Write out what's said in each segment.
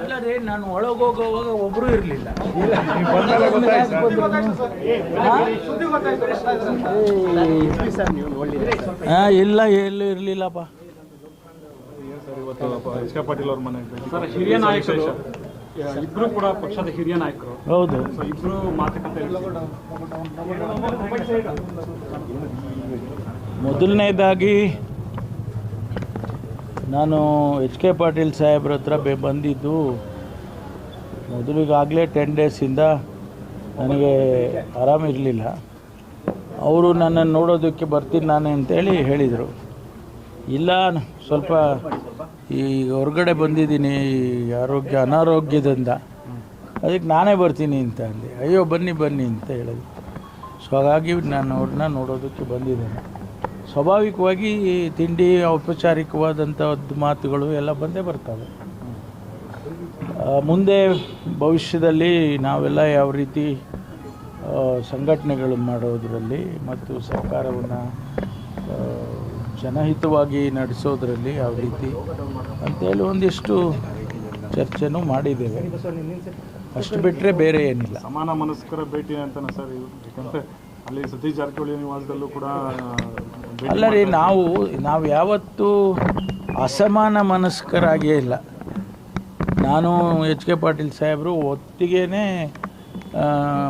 ಅಲ್ಲ ರೀ, ನಾನು ಒಳಗೋಗುವಾಗ ಒಬ್ಬರು ಇರಲಿಲ್ಲ. ಇಲ್ಲ, ಎಲ್ಲೂ ಇರಲಿಲ್ಲಪ್ಪ. ಎಚ್ ಕೆ ಪಾಟೀಲ್ ಅವ್ರ ಮನೆ ಹಿರಿಯ ನಾಯಕರು ಇಬ್ರು ಕೂಡ ಪಕ್ಷದ ಹಿರಿಯ ನಾಯಕರು. ಹೌದು, ಇಬ್ರು ಮಾತುಕತೆ. ಮೊದಲನೇದಾಗಿ ನಾನು ಎಚ್ ಕೆ ಪಾಟೀಲ್ ಸಾಹೇಬ್ರ ಹತ್ರ ಬಂದಿದ್ದು ಮೊದಲಿಗಾಗಲೇ 10 ಡೇಸಿಂದ ನನಗೆ ಆರಾಮಿರಲಿಲ್ಲ. ಅವರು ನನ್ನನ್ನು ನೋಡೋದಕ್ಕೆ ಬರ್ತೀನಿ ನಾನೇ ಅಂತೇಳಿ ಹೇಳಿದರು. ಇಲ್ಲ, ಸ್ವಲ್ಪ ಈ ಹೊರಗಡೆ ಬಂದಿದ್ದೀನಿ ಅನಾರೋಗ್ಯದಿಂದ, ಅದಕ್ಕೆ ನಾನೇ ಬರ್ತೀನಿ ಅಂತ ಅಂದೆ. ಅಯ್ಯೋ ಬನ್ನಿ ಅಂತ ಹೇಳಿದ್ರು. ಸೊ ಹಾಗಾಗಿ ನಾನು ಅವ್ರನ್ನ ನೋಡೋದಕ್ಕೆ ಬಂದಿದ್ದೇನೆ. ಸ್ವಾಭಾವಿಕವಾಗಿ ತಿಂಡಿ, ಔಪಚಾರಿಕವಾದಂಥದ್ದು ಮಾತುಗಳು ಎಲ್ಲ ಬಂದೇ ಬರ್ತವೆ. ಮುಂದೆ ಭವಿಷ್ಯದಲ್ಲಿ ನಾವೆಲ್ಲ ಯಾವ ರೀತಿ ಸಂಘಟನೆಗಳು ಮಾಡೋದರಲ್ಲಿ ಮತ್ತು ಸರ್ಕಾರವನ್ನು ಜನಹಿತವಾಗಿ ನಡೆಸೋದರಲ್ಲಿ ಯಾವ ರೀತಿ ಅಂತೇಳಿ ಒಂದಿಷ್ಟು ಚರ್ಚೆನೂ ಮಾಡಿದ್ದೇವೆ. ಅಷ್ಟು ಬಿಟ್ಟರೆ ಬೇರೆ ಏನಿಲ್ಲ. ಸಮಾನ ಮನಸ್ಕರ ಭೇಟಿ ಅಂತಾನೆ ಸರ್, ಯಾಕಂದರೆ ಅಲ್ಲಿ ಸತೀಶ್ ಜಾರಕಿಹೊಳಿ ನಿವಾಸದಲ್ಲೂ ಕೂಡ ಅಲ್ಲ ರೀ, ನಾವು ಯಾವತ್ತೂ ಅಸಮಾನ ಮನಸ್ಕರಾಗೇ ಇಲ್ಲ. ನಾನು ಎಚ್ ಕೆ ಪಾಟೀಲ್ ಸಾಹೇಬರು ಒಟ್ಟಿಗೇ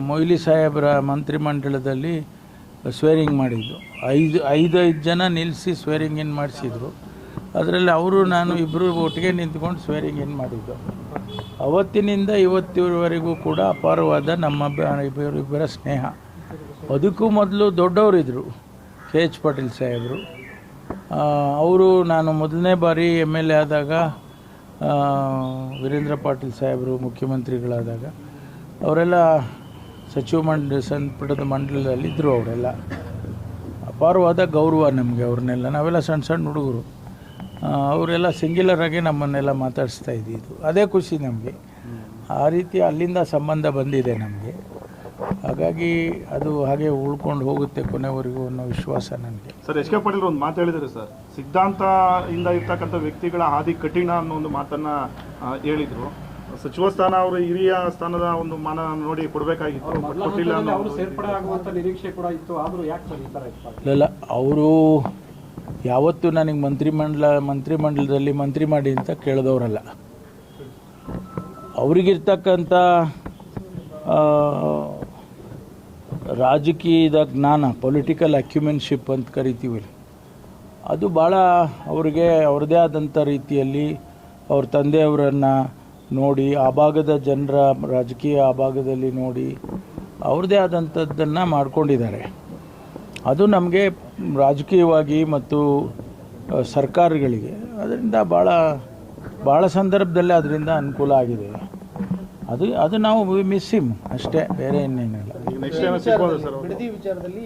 ಮೊಯ್ಲಿ ಸಾಹೇಬರ ಮಂತ್ರಿಮಂಡಲದಲ್ಲಿ ಸ್ವೇರಿಂಗ್ ಮಾಡಿದ್ದು. ಐದು ಜನ ನಿಲ್ಲಿಸಿ ಸ್ವೇರಿಂಗ್ ಇನ್ ಮಾಡಿಸಿದ್ರು. ಅದರಲ್ಲಿ ಅವರು ನಾನು ಇಬ್ಬರು ಒಟ್ಟಿಗೆ ನಿಂತ್ಕೊಂಡು ಸ್ವೇರಿಂಗ್ ಇನ್ ಮಾಡಿದ್ದು. ಅವತ್ತಿನಿಂದ ಇವತ್ತಿವರೆಗೂ ಕೂಡ ಅಪಾರವಾದ ಇಬ್ಬರ ಸ್ನೇಹ. ಅದಕ್ಕೂ ಮೊದಲು ದೊಡ್ಡವರಿದ್ದರು, ಕೆ ಎಚ್ ಪಾಟೀಲ್ ಸಾಹೇಬರು. ಅವರು ನಾನು ಮೊದಲನೇ ಬಾರಿ MLA ಆದಾಗ, ವೀರೇಂದ್ರ ಪಾಟೀಲ್ ಸಾಹೇಬರು ಮುಖ್ಯಮಂತ್ರಿಗಳಾದಾಗ ಅವರೆಲ್ಲ ಸಂಪುಟದ ಮಂಡಲದಲ್ಲಿದ್ದರು. ಅವರೆಲ್ಲ ಅಪಾರವಾದ ಗೌರವ ನಮಗೆ. ಅವ್ರನ್ನೆಲ್ಲ ನಾವೆಲ್ಲ ಸಣ್ಣ ಹುಡುಗರು, ಅವರೆಲ್ಲ ಸಿಂಗ್ಯುಲರಾಗಿ ನಮ್ಮನ್ನೆಲ್ಲ ಮಾತಾಡಿಸ್ತಾ ಇದ್ದಿದ್ದು. ಅದೇ ಖುಷಿ ನಮಗೆ. ಆ ರೀತಿ ಅಲ್ಲಿಂದ ಸಂಬಂಧ ಬಂದಿದೆ ನಮಗೆ. ಹಾಗಾಗಿ ಅದು ಹಾಗೆ ಉಳ್ಕೊಂಡು ಹೋಗುತ್ತೆ ಕೊನೆವರೆಗೂ ಅನ್ನೋ ವಿಶ್ವಾಸ ನನಗೆ. ಸರ್, ಎಚ್ ಕೆ ಪಾಟೀಲ್ ಒಂದು ಮಾತು ಹೇಳಿದ್ದಾರೆ ಸರ್, ಸಿದ್ಧಾಂತ ಇಂದ ಇರ್ತಕ್ಕಂಥ ವ್ಯಕ್ತಿಗಳ ಹಾದಿ ಕಠಿಣ ಅನ್ನೋ ಒಂದು ಮಾತನ್ನು ಹೇಳಿದರು. ಸಚಿವ ಸ್ಥಾನ ಅವರು ಹಿರಿಯ ಸ್ಥಾನದ ಒಂದು ಮಾನ ನೋಡಿ ಕೊಡಬೇಕಾಗಿತ್ತು, ಕೊಟ್ಟಿಲ್ಲ. ಅವರು ಸೇರ್ಪಡೆ ಆಗುವಂಥ ನಿರೀಕ್ಷೆ ಕೂಡ ಇತ್ತು, ಆದರೂ ಯಾಕೆ ಸರ್ ಈ ಥರ ಇತ್ತು? ಇಲ್ಲ, ಅವರು ಯಾವತ್ತೂ ನನಗೆ ಮಂತ್ರಿಮಂಡಲದಲ್ಲಿ ಮಂತ್ರಿ ಮಾಡಿ ಅಂತ ಕೇಳಿದವರಲ್ಲ. ಅವರಿಗಿರ್ತಕ್ಕಂಥ ರಾಜಕೀಯದ ಜ್ಞಾನ, ಪೊಲಿಟಿಕಲ್ ಅಕ್ಯುಮೆನ್ಶಿಪ್ ಅಂತ ಕರಿತೀವಿ, ಅದು ಭಾಳ ಅವರಿಗೆ ಅವ್ರದ್ದೇ ಆದಂಥ ರೀತಿಯಲ್ಲಿ ಅವ್ರ ತಂದೆಯವರನ್ನು ನೋಡಿ, ಆ ಭಾಗದ ಜನರ ರಾಜಕೀಯ ಆ ಭಾಗದಲ್ಲಿ ನೋಡಿ ಅವ್ರದ್ದೇ ಆದಂಥದ್ದನ್ನು ಮಾಡ್ಕೊಂಡಿದ್ದಾರೆ. ಅದು ನಮಗೆ ರಾಜಕೀಯವಾಗಿ ಮತ್ತು ಸರ್ಕಾರಗಳಿಗೆ ಅದರಿಂದ ಭಾಳ ಸಂದರ್ಭದಲ್ಲಿ ಅದರಿಂದ ಅನುಕೂಲ ಆಗಿದೆ. ಅದು ನಾವು ಮಿಸ್ ಹಿಮ್ ಅಷ್ಟೇ, ಬೇರೆ ಇನ್ನೇನಿಲ್ಲ. ಬಿಡದಿ ವಿಚಾರದಲ್ಲಿ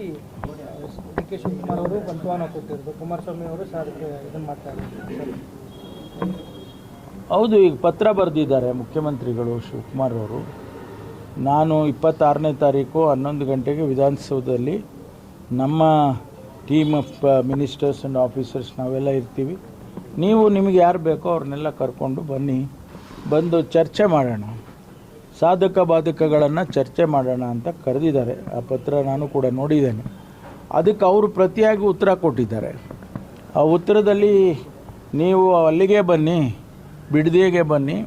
ಡಿ.ಕೆ. ಶಿವಕುಮಾರ್ ಅವರು ಬಂಧುವಾನ ಕೊಟ್ಟಿರೋದು, ಕುಮಾರಸ್ವಾಮಿ ಅವರು ಇದನ್ನು ಮಾಡ್ತಾ ಇದ್ದಾರೆ. ಹೌದು, ಈಗ ಪತ್ರ ಬರೆದಿದ್ದಾರೆ ಮುಖ್ಯಮಂತ್ರಿಗಳು ಶಿವಕುಮಾರ್ ಅವರು. ನಾನು 26ನೇ ತಾರೀಕು 11 ಗಂಟೆಗೆ ವಿಧಾನಸೌಧದಲ್ಲಿ ನಮ್ಮ team of ministers and officers ನಾವೆಲ್ಲ ಇರ್ತೀವಿ. ನಿಮಗೆ ಯಾರು ಬೇಕೋ ಅವ್ರನ್ನೆಲ್ಲ ಕರ್ಕೊಂಡು ಬಂದು ಚರ್ಚೆ ಮಾಡೋಣ, ಸಾಧಕ ಬಾಧಕಗಳನ್ನು ಚರ್ಚೆ ಮಾಡೋಣ ಅಂತ ಕರೆದಿದ್ದಾರೆ. ಆ ಪತ್ರ ನಾನು ಕೂಡ ನೋಡಿದ್ದೇನೆ. ಅದಕ್ಕೆ ಅವರು ಪ್ರತಿಯಾಗಿ ಉತ್ತರ ಕೊಟ್ಟಿದ್ದಾರೆ. ಆ ಉತ್ತರದಲ್ಲಿ ನೀವು ಅಲ್ಲಿಗೆ ಬನ್ನಿ, ಬಿಡದಿಗೆ ಬನ್ನಿ,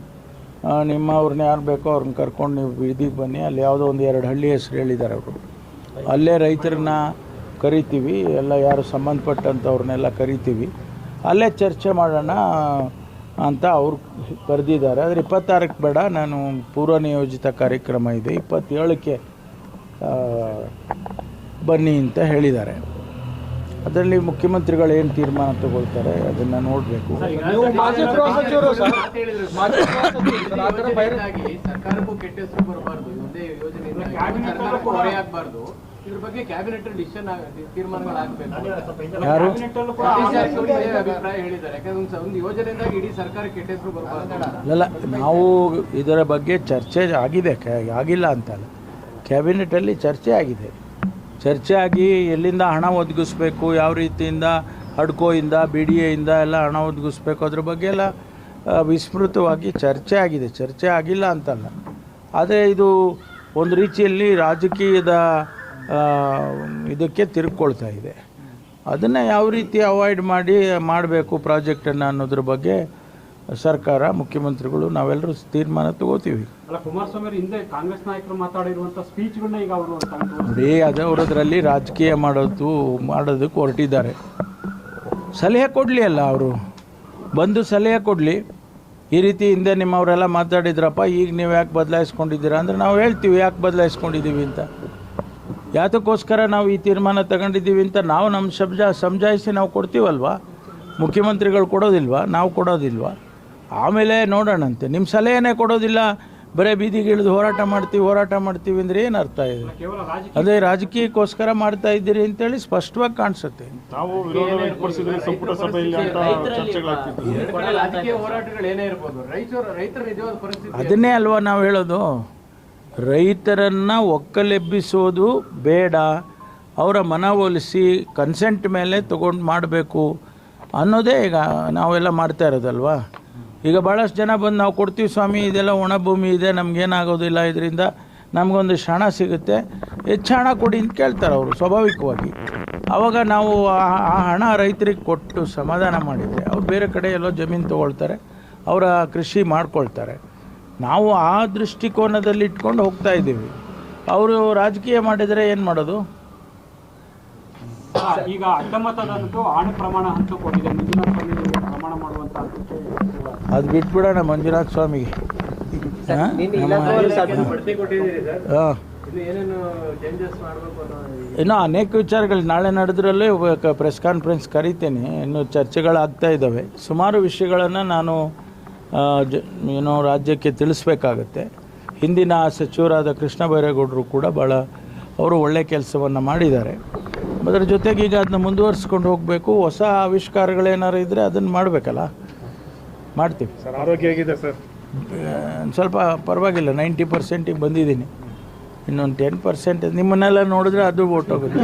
ಅವ್ರನ್ನ ಯಾರು ಬೇಕೋ ಅವ್ರನ್ನ ಕರ್ಕೊಂಡು ನೀವು ಬಿಡದಿಗೆ ಬನ್ನಿ, ಅಲ್ಲಿ ಯಾವುದೋ 1-2 ಹಳ್ಳಿ ಹೆಸರು ಹೇಳಿದ್ದಾರೆ ಅವರು. ಅಲ್ಲೇ ರೈತರನ್ನ ಕರಿತೀವಿ, ಎಲ್ಲ ಯಾರು ಸಂಬಂಧಪಟ್ಟಂಥವ್ರನ್ನೆಲ್ಲ ಕರಿತೀವಿ, ಅಲ್ಲೇ ಚರ್ಚೆ ಮಾಡೋಣ ಅಂತ ಅವ್ರು ಕರೆದಿದ್ದಾರೆ. ಆದರೆ 26ಕ್ಕೆ ಬೇಡ, ನಾನು ಪೂರ್ವ ನಿಯೋಜಿತ ಕಾರ್ಯಕ್ರಮ ಇದೆ, 27ಕ್ಕೆ ಬನ್ನಿ ಅಂತ ಹೇಳಿದ್ದಾರೆ. ಅದರಲ್ಲಿ ಮುಖ್ಯಮಂತ್ರಿಗಳು ಏನು ತೀರ್ಮಾನ ತಗೊಳ್ತಾರೆ ಅದನ್ನು ನೋಡಬೇಕು. ಸರ್ಕಾರಕ್ಕೂ ಕೆಟ್ಟ ಹೆಸರು ಬರಬಾರ್ದು, ಒಂದೇ ಯೋಜನೆ ಇದ್ರ ಬಗ್ಗೆ ಕ್ಯಾಬಿನೆಟ್ ಡಿಸಿಷನ್ ತೀರ್ಮಾನಗಳಾಗಬೇಕು. ಯಾರು ಅಭಿಪ್ರಾಯ ಹೇಳಿದ್ದಾರೆ, ಯಾಕಂದ್ರೆ ಒಂದು ಯೋಜನೆಯಿಂದಾಗಿ ಇಡೀ ಸರ್ಕಾರ ಕೆಟ್ಟ ಹೆಸರು ಬರಬಾರ್ದು. ಅಲ್ಲ, ನಾವು ಇದರ ಬಗ್ಗೆ ಚರ್ಚೆ ಆಗಿದೆ, ಆಗಿಲ್ಲ ಅಂತಲ್ಲ. ಕ್ಯಾಬಿನೆಟಲ್ಲಿ ಚರ್ಚೆ ಆಗಿದೆ. ಚರ್ಚೆ ಆಗಿ ಎಲ್ಲಿಂದ ಹಣ ಒದಗಿಸ್ಬೇಕು, ಯಾವ ರೀತಿಯಿಂದ ಹಡ್ಕೋಯಿಂದ BDAಯಿಂದ ಎಲ್ಲ ಹಣ ಒದಗಿಸ್ಬೇಕು, ಅದ್ರ ಬಗ್ಗೆ ಎಲ್ಲ ವಿಸ್ತೃತವಾಗಿ ಚರ್ಚೆ ಆಗಿದೆ, ಚರ್ಚೆ ಆಗಿಲ್ಲ ಅಂತಲ್ಲ. ಆದರೆ ಇದು ಒಂದು ರೀತಿಯಲ್ಲಿ ರಾಜಕೀಯದ ಇದಕ್ಕೆ ತಿರುಗ್ಕೊಳ್ತಾ ಇದೆ. ಅದನ್ನು ಯಾವ ರೀತಿ ಅವಾಯ್ಡ್ ಮಾಡಬೇಕು ಪ್ರಾಜೆಕ್ಟನ್ನು ಅನ್ನೋದ್ರ ಬಗ್ಗೆ ಸರ್ಕಾರ, ಮುಖ್ಯಮಂತ್ರಿಗಳು ನಾವೆಲ್ಲರೂ ತೀರ್ಮಾನ ತಗೋತೀವಿ. ಅಲ್ಲ, ಕುಮಾರಸ್ವಾಮಿ ಅವರು ಹಿಂದೆ ಕಾಂಗ್ರೆಸ್ ನಾಯಕರು ಮಾತಾಡಿರುವಂಥ ಸ್ಪೀಚ್ಗಳನ್ನ ಈಗ ಅವರು ಅದರಲ್ಲಿ ರಾಜಕೀಯ ಮಾಡೋದಕ್ಕೆ ಹೊರಟಿದ್ದಾರೆ. ಸಲಹೆ ಕೊಡಲಿ ಅಲ್ಲ, ಅವರು ಬಂದು ಸಲಹೆ ಕೊಡಲಿ. ಈ ರೀತಿ ಹಿಂದೆ ನಿಮ್ಮವರೆಲ್ಲ ಮಾತಾಡಿದ್ರಪ್ಪ, ಈಗ ನೀವು ಯಾಕೆ ಬದಲಾಯಿಸ್ಕೊಂಡಿದ್ದೀರಾ ಅಂದರೆ ನಾವು ಹೇಳ್ತೀವಿ ಯಾಕೆ ಬದಲಾಯಿಸ್ಕೊಂಡಿದ್ದೀವಿ ಅಂತ, ಯಾತಕ್ಕೋಸ್ಕರ ನಾವು ಈ ತೀರ್ಮಾನ ತಗೊಂಡಿದ್ದೀವಿ ಅಂತ ನಾವು ನಮ್ಮ ಸಮಜಾಯಿಸಿ ನಾವು ಕೊಡ್ತೀವಲ್ವಾ. ಮುಖ್ಯಮಂತ್ರಿಗಳು ಕೊಡೋದಿಲ್ವಾ, ನಾವು ಕೊಡೋದಿಲ್ವಾ? ಆಮೇಲೆ ನೋಡೋಣಂತೆ. ನಿಮ್ಮ ಸಲಹೆನೇ ಕೊಡೋದಿಲ್ಲ, ಬರೀ ಬೀದಿಗೆ ಇಳಿದು ಹೋರಾಟ ಮಾಡ್ತೀವಿ ಅಂದರೆ ಏನು ಅರ್ಥ ಇದೆ? ಅದೇ ರಾಜಕೀಯಕ್ಕೋಸ್ಕರ ಮಾಡ್ತಾ ಇದ್ದೀರಿ ಅಂತೇಳಿ ಸ್ಪಷ್ಟವಾಗಿ ಕಾಣಿಸುತ್ತೆ. ತಾವು ವಿರೋಧ ವ್ಯಕ್ತಪಡಿಸಿದ್ರೆ ಸಂಪುಟ ಸಭೆಯಲ್ಲಿ ಅಂತ ಚರ್ಚೆಗಳಾಗ್ತಿತ್ತು. ರಾಜಕೀಯ ಹೋರಾಟಗಳು ಏನೇ ಇರ್ಬೋದು, ರೈತರ ನಿಜವಾದ ಪರಿಸ್ಥಿತಿ ಅದನ್ನೇ ಅಲ್ವಾ ನಾವು ಹೇಳೋದು. ರೈತರನ್ನು ಒಕ್ಕಲೆಬ್ಬಿಸೋದು ಬೇಡ, ಅವರ ಮನವೊಲಿಸಿ ಕನ್ಸೆಂಟ್ ಮೇಲೆ ತೊಗೊಂಡು ಮಾಡಬೇಕು ಅನ್ನೋದೇ ಈಗ ನಾವೆಲ್ಲ ಮಾಡ್ತಾ ಇರೋದಲ್ವಾ. ಈಗ ಭಾಳಷ್ಟು ಜನ ಬಂದು ನಾವು ಕೊಡ್ತೀವಿ ಸ್ವಾಮಿ, ಇದೆಲ್ಲ ಒಣ ಭೂಮಿ ಇದೆ, ನಮಗೇನಾಗೋದಿಲ್ಲ, ಇದರಿಂದ ನಮಗೊಂದಿಷ್ಟು ಹಣ ಸಿಗುತ್ತೆ, ಹೆಚ್ಚು ಹಣ ಕೊಡಿ ಅಂತ ಕೇಳ್ತಾರೆ ಅವರು ಸ್ವಾಭಾವಿಕವಾಗಿ. ಆವಾಗ ನಾವು ಆ ಹಣ ರೈತರಿಗೆ ಕೊಟ್ಟು ಸಮಾಧಾನ ಮಾಡಿದರೆ ಅವ್ರು ಬೇರೆ ಕಡೆ ಎಲ್ಲೋ ಜಮೀನು ತೊಗೊಳ್ತಾರೆ, ಅವರ ಕೃಷಿ ಮಾಡ್ಕೊಳ್ತಾರೆ. ನಾವು ಆ ದೃಷ್ಟಿಕೋನದಲ್ಲಿ ಇಟ್ಕೊಂಡು ಹೋಗ್ತಾ ಇದ್ದೀವಿ. ಅವರು ರಾಜಕೀಯ ಮಾಡಿದರೆ ಏನು ಮಾಡೋದು? ಈಗ ಅಡ್ಡಮತದಂತೂ ಆಣೆ ಪ್ರಮಾಣ ಹಂಚು ಕೊಟ್ಟಿದೆ, ಮಂಜುನಾಥ ಸ್ವಾಮಿ ಪ್ರಮಾಣ ಮಾಡುವಂತ ಅದು ಬಿಟ್ಬಿಡೋಣ ಮಂಜುನಾಥ ಸ್ವಾಮಿಗೆ. ಇನ್ನೂ ಅನೇಕ ವಿಚಾರಗಳು ನಾಳೆ ನಡೆದ್ರಲ್ಲೇ ಪ್ರೆಸ್ ಕಾನ್ಫರೆನ್ಸ್ ಕರಿತೇನೆ. ಇನ್ನು ಚರ್ಚೆಗಳಾಗ್ತಾ ಇದ್ದಾವೆ. ಸುಮಾರು ವಿಷಯಗಳನ್ನು ನಾನು ರಾಜ್ಯಕ್ಕೆ ತಿಳಿಸ್ಬೇಕಾಗತ್ತೆ. ಹಿಂದಿನ ಸಚಿವರಾದ ಕೃಷ್ಣ ಬೈರೇಗೌಡರು ಕೂಡ ಅವರು ಒಳ್ಳೆಯ ಕೆಲಸವನ್ನು ಮಾಡಿದ್ದಾರೆ. ಅದರ ಜೊತೆಗೆ ಈಗ ಅದನ್ನ ಮುಂದುವರಿಸ್ಕೊಂಡು ಹೋಗಬೇಕು. ಹೊಸ ಆವಿಷ್ಕಾರಗಳೇನಾರು ಇದ್ದರೆ ಅದನ್ನು ಮಾಡಬೇಕಲ್ಲ, ಮಾಡ್ತೀವಿ. ಸರ್, ಆರೋಗ್ಯ ಹೇಗಿದೆ ಸರ್? ಸ್ವಲ್ಪ ಪರವಾಗಿಲ್ಲ, 90% ಬಂದಿದ್ದೀನಿ. ಇನ್ನೊಂದು 10% ನಿಮ್ಮನ್ನೆಲ್ಲ ನೋಡಿದ್ರೆ ಅದು ಓಟೋಗುತ್ತೆ.